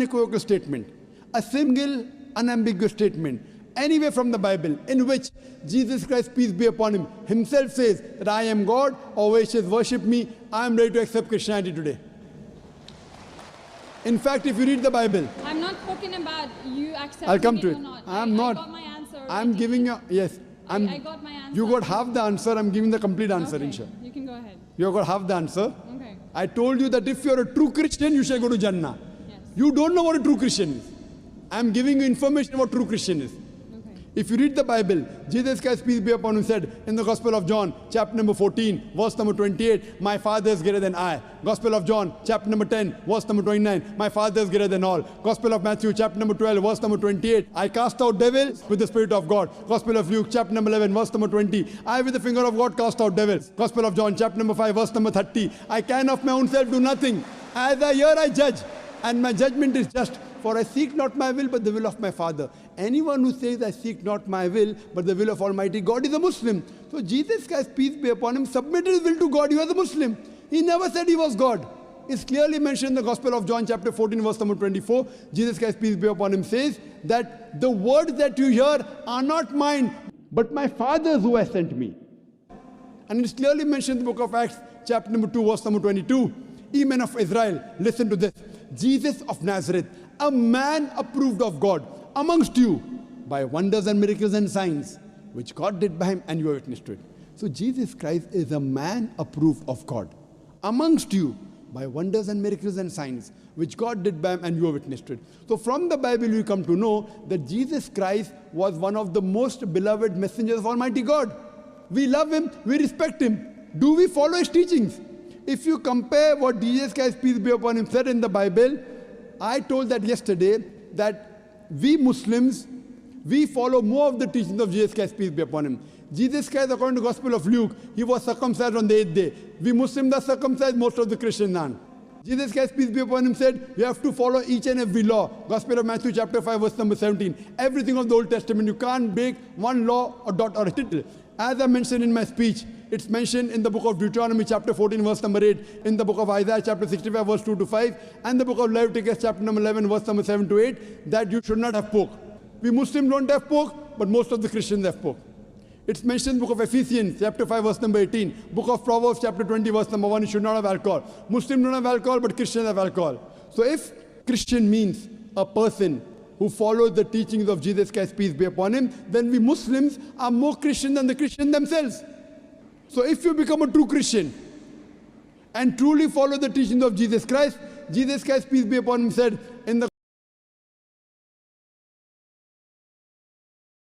unequivocal statement, a single, unambiguous statement, anywhere from the Bible, in which Jesus Christ, peace be upon him, himself says that I am God, or where he says, worship me, I am ready to accept Christianity today. In fact, if you read the Bible, I'm not talking about you accepting I'll come it to or it. not. I'm not. I got my answer. I'm giving you, yes. I got my answer. You got half the answer, I'm giving the complete answer, Okay, inshallah. you can go ahead. You got half the answer. Okay. I told you that if you're a true Christian, you shall go to Jannah. Yes. You don't know what a true Christian is. I'm giving you information about true Christian is. Okay. If you read the Bible, Jesus Christ, peace be upon him, said in the Gospel of John, chapter number 14, verse number 28, my Father is greater than I. Gospel of John, chapter number 10, verse number 29, my Father is greater than all. Gospel of Matthew, chapter number 12, verse number 28, I cast out devils with the Spirit of God. Gospel of Luke, chapter number 11, verse number 20, I with the finger of God cast out devils. Gospel of John, chapter number 5, verse number 30, I can of my own self do nothing. As I hear, I judge, and my judgment is just. For I seek not my will, but the will of my Father. Anyone who says, I seek not my will, but the will of Almighty God is a Muslim. So Jesus Christ, peace be upon him, submitted his will to God. He was a Muslim. He never said he was God. It's clearly mentioned in the Gospel of John, chapter 14, verse number 24. Jesus Christ, peace be upon him, says that the words that you hear are not mine, but my Father's who has sent me. And it's clearly mentioned in the book of Acts, chapter number 2, verse number 22. Ye men of Israel, listen to this. Jesus of Nazareth, a man approved of God amongst you by wonders and miracles and signs, which God did by him, and you are witness to it. So Jesus Christ is a man approved of God amongst you by wonders and miracles and signs, which God did by him, and you are witness to it. So from the Bible you come to know that Jesus Christ was one of the most beloved messengers of Almighty God. We love him, we respect him. Do we follow his teachings? If you compare what Jesus Christ, peace be upon him, said in the Bible, I told that yesterday that we Muslims, we follow more of the teachings of Jesus Christ, peace be upon him. Jesus Christ, according to the Gospel of Luke, he was circumcised on the 8th day. We Muslims are circumcised, most of the Christians aren't. Jesus Christ, peace be upon him, said, you have to follow each and every law. Gospel of Matthew, chapter 5, verse number 17. Everything of the Old Testament, you can't break one law or dot or a tittle. As I mentioned in my speech, it's mentioned in the book of Deuteronomy, chapter 14, verse number 8, in the book of Isaiah, chapter 65, verse 2 to 5, and the book of Leviticus, chapter number 11, verse number 7 to 8, that you should not have pork. We Muslims don't have pork, but most of the Christians have pork. It's mentioned in the book of Ephesians, chapter 5, verse number 18, book of Proverbs, chapter 20, verse number 1, you should not have alcohol. Muslims don't have alcohol, but Christians have alcohol. So if Christian means a person who follows the teachings of Jesus Christ, peace be upon him, then we Muslims are more Christian than the Christians themselves. So if you become a true Christian and truly follow the teachings of Jesus Christ, peace be upon him, said